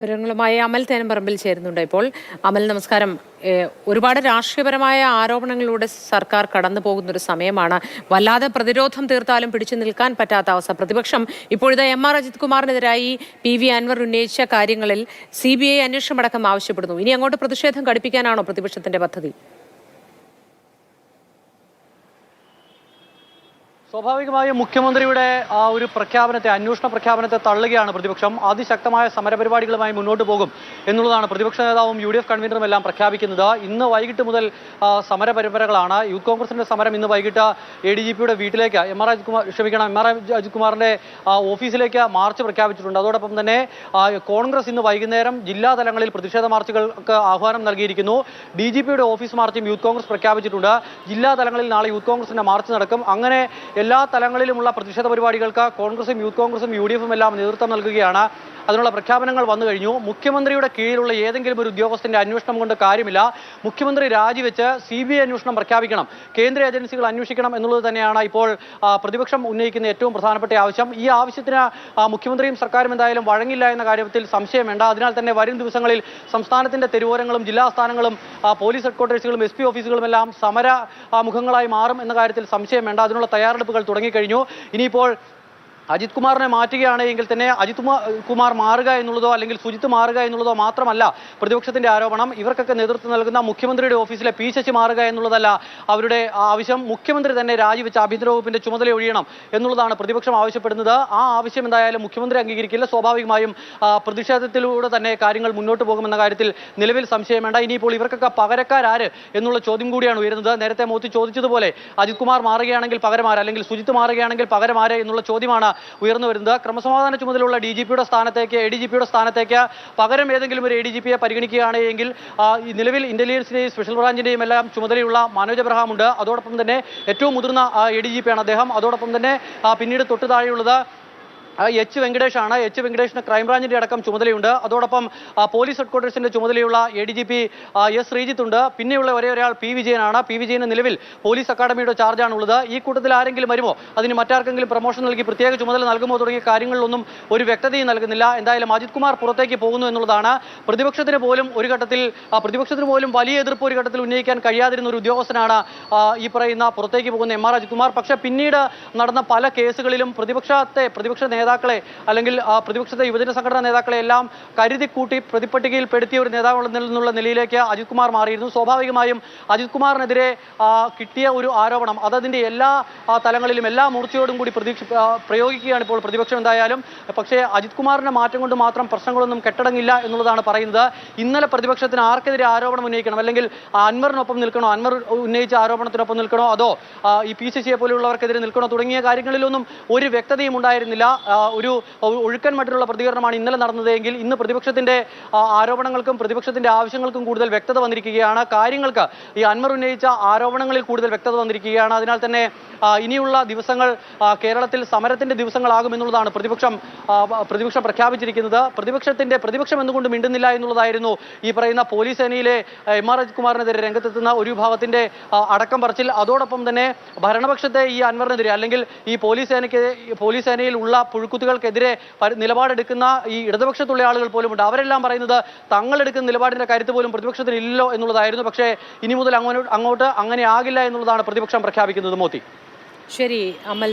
വിവരങ്ങളുമായി അമൽ തേനമ്പറമ്പിൽ ചേരുന്നുണ്ട്. ഇപ്പോൾ അമൽ, നമസ്കാരം. ഒരുപാട് രാഷ്ട്രീയപരമായ ആരോപണങ്ങളിലൂടെ സർക്കാർ കടന്നു പോകുന്ന ഒരു സമയമാണ്. വല്ലാതെ പ്രതിരോധം തീർത്താലും പിടിച്ചു നിൽക്കാൻ പറ്റാത്ത അവസ്ഥ. പ്രതിപക്ഷം ഇപ്പോഴത്തെ എം.ആർ. അജിത് കുമാറിനെതിരായി പി.വി. അൻവർ ഉന്നയിച്ച കാര്യങ്ങളിൽ CBI അന്വേഷണമടക്കം ആവശ്യപ്പെടുന്നു. ഇനി അങ്ങോട്ട് പ്രതിഷേധം കടുപ്പിക്കാനാണോ പ്രതിപക്ഷത്തിന്റെ പദ്ധതി? സ്വാഭാവികമായും മുഖ്യമന്ത്രിയുടെ ആ ഒരു പ്രഖ്യാപനത്തെ, അന്വേഷണ പ്രഖ്യാപനത്തെ തള്ളുകയാണ് പ്രതിപക്ഷം. അതിശക്തമായ സമരപരിപാടികളുമായി മുന്നോട്ട് പോകും എന്നുള്ളതാണ് പ്രതിപക്ഷ നേതാവും UDF കൺവീനറും എല്ലാം പ്രഖ്യാപിക്കുന്നത്. ഇന്ന് വൈകിട്ട് മുതൽ സമരപരമ്പരകളാണ്. യൂത്ത് കോൺഗ്രസിന്റെ സമരം ഇന്ന് വൈകിട്ട് ADGPയുടെ വീട്ടിലേക്ക് എം.ആർ. അജിത് കുമാറിന്റെ ഓഫീസിലേക്ക് മാർച്ച് പ്രഖ്യാപിച്ചിട്ടുണ്ട്. അതോടൊപ്പം തന്നെ കോൺഗ്രസ് ഇന്ന് വൈകുന്നേരം ജില്ലാ തലങ്ങളിൽ പ്രതിഷേധ മാർച്ചുകൾക്ക് ആഹ്വാനം നൽകിയിരിക്കുന്നു. DGPയുടെ ഓഫീസ് മാർച്ചും യൂത്ത് കോൺഗ്രസ് പ്രഖ്യാപിച്ചിട്ടുണ്ട്. ജില്ലാ തലങ്ങളിൽ നാളെ യൂത്ത് കോൺഗ്രസിന്റെ മാർച്ച് നടക്കും. അങ്ങനെ എല്ലാ തലങ്ങളിലുമുള്ള പ്രതിഷേധ പരിപാടികൾക്ക് കോൺഗ്രസും യൂത്ത് കോൺഗ്രസും UDFും എല്ലാം നേതൃത്വം നൽകുകയാണ്. അതിനുള്ള പ്രഖ്യാപനങ്ങൾ വന്നു കഴിഞ്ഞു. മുഖ്യമന്ത്രിയുടെ കീഴിലുള്ള ഏതെങ്കിലും ഒരു ഉദ്യോഗസ്ഥന്റെ അന്വേഷണം കൊണ്ട് കാര്യമില്ല. മുഖ്യമന്ത്രി രാജിവെച്ച് CBI അന്വേഷണം പ്രഖ്യാപിക്കണം, കേന്ദ്ര ഏജൻസികൾ അന്വേഷിക്കണം എന്നുള്ളത് തന്നെയാണ് ഇപ്പോൾ പ്രതിപക്ഷം ഉന്നയിക്കുന്ന ഏറ്റവും പ്രധാനപ്പെട്ട ആവശ്യം. ഈ ആവശ്യത്തിന് മുഖ്യമന്ത്രിയും സർക്കാരും എന്തായാലും വഴങ്ങില്ല എന്ന കാര്യത്തിൽ സംശയം വേണ്ട. അതിനാൽ തന്നെ വരും ദിവസങ്ങളിൽ സംസ്ഥാനത്തിന്റെ തെരുവോരങ്ങളും ജില്ലാ ആസ്ഥാനങ്ങളും പോലീസ് ഹെഡ്ക്വാർട്ടേഴ്സുകളും SP ഓഫീസുകളും എല്ലാം സമര മുഖങ്ങളായി മാറും എന്ന കാര്യത്തിൽ സംശയം വേണ്ട. അതിനുള്ള തയ്യാറെടുപ്പുകൾ തുടങ്ങിക്കഴിഞ്ഞു. ഇനിയിപ്പോൾ അജിത് കുമാറിനെ മാറ്റുകയാണ് എങ്കിൽ തന്നെ അജിത് കുമാർ മാറുക എന്നുള്ളതോ അല്ലെങ്കിൽ സുജിത്ത് മാറുക എന്നുള്ളതോ മാത്രമല്ല പ്രതിപക്ഷത്തിന്റെ ആരോപണം. ഇവർക്കൊക്കെ നേതൃത്വം നൽകുന്ന മുഖ്യമന്ത്രിയുടെ ഓഫീസിലെ P. ശശി മാറുക എന്നുള്ളതല്ല അവരുടെ ആവശ്യം. മുഖ്യമന്ത്രി തന്നെ രാജിവെച്ച് ആഭ്യന്തര വകുപ്പിന്റെ ചുമതല ഒഴിയണം എന്നുള്ളതാണ് പ്രതിപക്ഷം ആവശ്യപ്പെടുന്നത്. ആ ആവശ്യം എന്തായാലും മുഖ്യമന്ത്രി അംഗീകരിക്കില്ല. സ്വാഭാവികമായും പ്രതിഷേധത്തിലൂടെ തന്നെ കാര്യങ്ങൾ മുന്നോട്ട് പോകുമെന്ന കാര്യത്തിൽ നിലവിൽ സംശയം വേണ്ട. ഇനിയിപ്പോൾ ഇവർക്കൊക്കെ പകരക്കാരാര് എന്നുള്ള ചോദ്യം കൂടിയാണ് ഉയരുന്നത്. നേരത്തെ മോത്തി ചോദിച്ചതുപോലെ അജിത് കുമാർ മാറുകയാണെങ്കിൽ പകരമാര്, അല്ലെങ്കിൽ സുജിത്ത് മാറുകയാണെങ്കിൽ പകരമാര് എന്നുള്ള ചോദ്യമാണ് ഉയർന്നു വരുന്നത്. ക്രമസമാധാന ചുമതലയുള്ള DGPയുടെ സ്ഥാനത്തേക്ക് ADGPയുടെ സ്ഥാനത്തേക്ക് പകരം ഏതെങ്കിലും ഒരു ADGPയെ പരിഗണിക്കുകയാണ് എങ്കിൽ നിലവിൽ ഇന്റലിജൻസിന്റെയും സ്പെഷ്യൽ ബ്രാഞ്ചിന്റെയും എല്ലാം ചുമതലയുള്ള മനോജ് എബ്രഹാം ഉണ്ട്. അതോടൊപ്പം തന്നെ ഏറ്റവും മുതിർന്ന ADGPയാണ് അദ്ദേഹം. അതോടൊപ്പം തന്നെ പിന്നീട് തൊട്ടു താഴെയുള്ളത് H. വെങ്കടേഷാണ്. H. വെങ്കടേഷിന് ക്രൈംബ്രാഞ്ചിന്റെ അടക്കം ചുമതലയുണ്ട്. അതോടൊപ്പം പോലീസ് ഹെഡ്ക്വാർട്ടേഴ്സിന്റെ ചുമതലയുള്ള ADGP S. ശ്രീജിത്ത് ഉണ്ട്. പിന്നെയുള്ള ഒരേ ഒരാൾ P. വിജയനാണ്. P. വിജയന് നിലവിൽ പോലീസ് അക്കാദമിയുടെ ചാർജാണുള്ളത്. ഈ കൂട്ടത്തിൽ ആരെങ്കിലും വരുമോ, അതിന് മറ്റാർക്കെങ്കിലും പ്രൊമോഷൻ നൽകി പ്രത്യേക ചുമതല നൽകുമോ തുടങ്ങിയ കാര്യങ്ങളിലൊന്നും ഒരു വ്യക്തതയും നൽകുന്നില്ല. എന്തായാലും അജിത് കുമാർ പുറത്തേക്ക് പോകുന്നു എന്നുള്ളതാണ്. പ്രതിപക്ഷത്തിന് പോലും വലിയ എതിർപ്പ് ഒരു ഘട്ടത്തിൽ ഉന്നയിക്കാൻ കഴിയാതിരുന്ന ഒരു ഉദ്യോഗസ്ഥനാണ് ഈ പറയുന്ന പുറത്തേക്ക് പോകുന്ന എം.ആർ. അജിത് കുമാർ. പക്ഷേ പിന്നീട് നടന്ന പല കേസുകളിലും പ്രതിപക്ഷ നേതാക്കളെ അല്ലെങ്കിൽ പ്രതിപക്ഷത്തെ യുവജന സംഘടനാ നേതാക്കളെ എല്ലാം കരുതി കൂട്ടി പ്രതിപട്ടികയിൽ പെടുത്തിയ ഒരു നേതാവ് എന്നുള്ള നിലയിലേക്ക് അജിത് കുമാർ മാറിയിരുന്നു. സ്വാഭാവികമായും അജിത് കുമാറിനെതിരെ കിട്ടിയ ഒരു ആരോപണം അതിന്റെ എല്ലാ തലങ്ങളിലും എല്ലാ മൂർച്ചയോടും കൂടി പ്രയോഗിക്കുകയാണ് ഇപ്പോൾ പ്രതിപക്ഷം എന്തായാലും. പക്ഷേ അജിത് കുമാറിന്റെ മാറ്റം കൊണ്ട് മാത്രം പ്രശ്നങ്ങളൊന്നും കെട്ടടങ്ങില്ല എന്നുള്ളതാണ് പറയുന്നത്. ഇന്നലെ പ്രതിപക്ഷത്തിന് ആർക്കെതിരെ ആരോപണം ഉന്നയിക്കണം, അല്ലെങ്കിൽ അൻവറിനൊപ്പം നിൽക്കണോ, അൻവർ ഉന്നയിച്ച ആരോപണത്തിനൊപ്പം നിൽക്കണോ, അതോ ഈ P. ശശിയെ പോലെയുള്ളവർക്കെതിരെ നിൽക്കണോ തുടങ്ങിയ കാര്യങ്ങളിലൊന്നും ഒരു വ്യക്തതയും ഉണ്ടായിരുന്നില്ല. ഒരു ഒഴുക്കൻ മട്ടിലുള്ള പ്രതികരണമാണ് ഇന്നലെ നടന്നതെങ്കിൽ ഇന്ന് പ്രതിപക്ഷത്തിന്റെ ആരോപണങ്ങൾക്കും പ്രതിപക്ഷത്തിന്റെ ആവശ്യങ്ങൾക്കും കൂടുതൽ വ്യക്തത വന്നിരിക്കുകയാണ്. കാര്യങ്ങൾക്ക് ഈ അൻവർ ഉന്നയിച്ച ആരോപണങ്ങളിൽ കൂടുതൽ വ്യക്തത വന്നിരിക്കുകയാണ്. അതിനാൽ തന്നെ ഇനിയുള്ള ദിവസങ്ങൾ കേരളത്തിൽ സമരത്തിന്റെ ദിവസങ്ങളാകുമെന്നുള്ളതാണ് പ്രതിപക്ഷം പ്രഖ്യാപിച്ചിരിക്കുന്നത്. പ്രതിപക്ഷം എന്തുകൊണ്ട് മിണ്ടുന്നില്ല എന്നുള്ളതായിരുന്നു ഈ പറയുന്ന പോലീസ് സേനയിലെ എം.ആർ. അജിത് കുമാറിനെതിരെ രംഗത്തെത്തുന്ന ഒരു വിഭാഗത്തിന്റെ അടക്കം പറച്ചിൽ. അതോടൊപ്പം തന്നെ ഭരണപക്ഷത്തെ ഈ അൻവറിനെതിരെ അല്ലെങ്കിൽ ഈ പോലീസ് സേനയിൽ ഉള്ള പുഴുക്കുത്തുകൾക്കെതിരെ നിലപാടെടുക്കുന്ന ഈ ഇടതുപക്ഷത്തുള്ള ആളുകൾ പോലുമുണ്ട്. അവരെല്ലാം പറയുന്നത് തങ്ങളെടുക്കുന്ന നിലപാടിന്റെ കരുത്ത് പോലും പ്രതിപക്ഷത്തിന് ഇല്ലല്ലോ എന്നുള്ളതായിരുന്നു. പക്ഷേ ഇനി മുതൽ അങ്ങോട്ട് അങ്ങനെ ആകില്ല എന്നുള്ളതാണ് പ്രതിപക്ഷം പ്രഖ്യാപിക്കുന്നത്. മോത്തി. ശരി അമൽ.